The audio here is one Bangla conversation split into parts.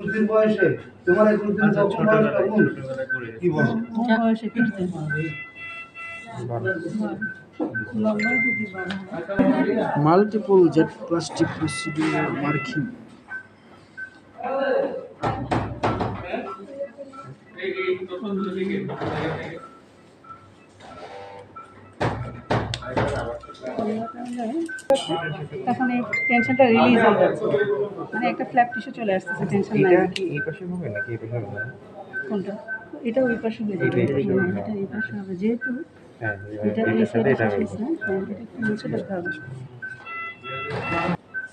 এতদিন বয়সে তোমার এতদিন যখন বয়স তখন কি বলো বয়সে করতে multiple jet plastic procedure marking. এখন এই টেনশনটা রিলিজ হয়ে যাচ্ছে, মানে একটা ফ্ল্যাপ টিস্যু চলে আসতেছে, টেনশন নাই। এই পাশে হবে নাকি এই পাশে হবে? কোনটা? এটা ওই পাশে হয়ে যাবে, এটা এই পাশে হবে, যেহেতু হ্যাঁ এটা এই সাইডে শেষ হয়েছে না, হ্যাঁ এটা একটু নিচে দেখতে হবে।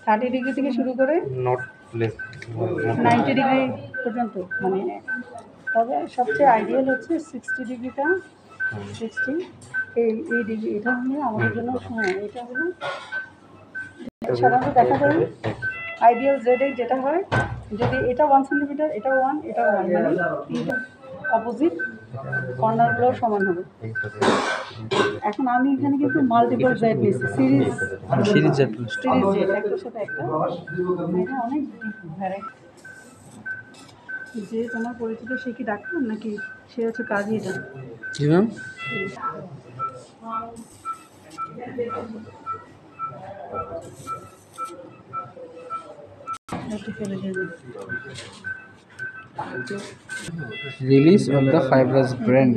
30 ডিগ্রি থেকে শুরু করে নট লেস 90 ডিগ্রি পর্যন্ত, মানে তবে সবচেয়ে আইডিয়াল হচ্ছে 60 ডিগ্রিটা, 60 এই ডিগ্রি, এটা হলে আমাদের জন্য সময়। এটা হলো সাধারণত দেখা যায় আইডিয়াল জেডে যেটা হয়, যদি এটা 1 সেন্টিমিটার, এটা 1, এটা 1, মানে অপোজিট কর্নারগুলো সমান হবে। এখন আমি এখানে কিন্তু মাল্টিপল জেড নিয়েছি, সিরিজ জেড একটার সাথে একটা, এটা অনেক ভ্যারাইটি। যে তোমার পরিচিত সে কি ডাক্তার নাকি সে হচ্ছে কাজই? এটা কি ma'am? Release of the fibrous gland.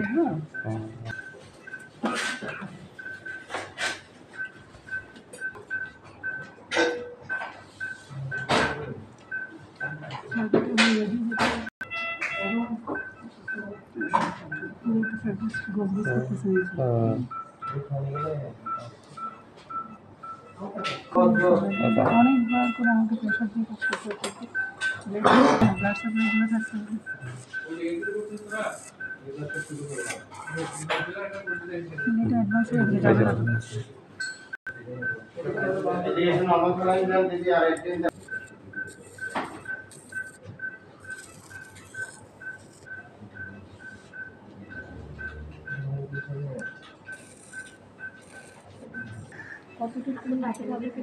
অনেকবার করে আমাকে প্রেশার দিয়ে কাজ করতে হচ্ছে, ব্লাড সাপ্লাইগুলো থাকতে হবে। এটা অ্যাডভান্স হয়ে যাবে। কতটুকু নাকি তাদেরকে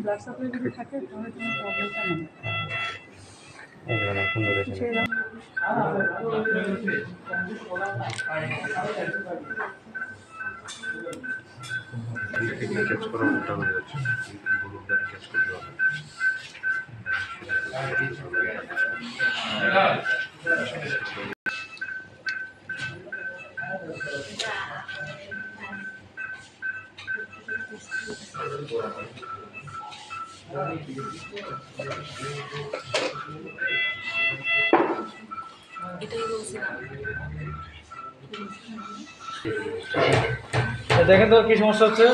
ব্লাড সাপ্লাই যদি থাকে তাহলে কোনো প্রবলেমটা নেই। দেখেন তো কি সমস্যা হচ্ছে।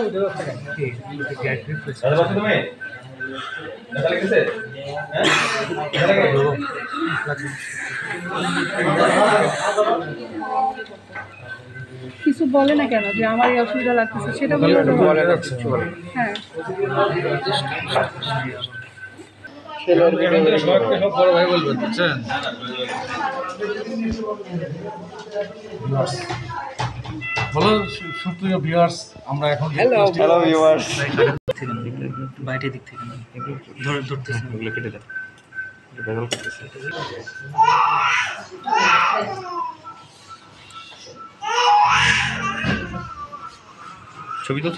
কিছু বলে না কেন যে আমার এই অসুবিধা লাগতেছে, সেটা বলে হ্যাঁ সব বড় ভাই বলবেন, বুঝছেন? বলো সুপ্রিয় ভিউয়ার্স, আমরা এখন হ্যালো ভিউয়ার্স, বাইরের দিক থেকে ধরতেছি, এগুলো কেটে দেন, বেদল করতেছে। ছবি তো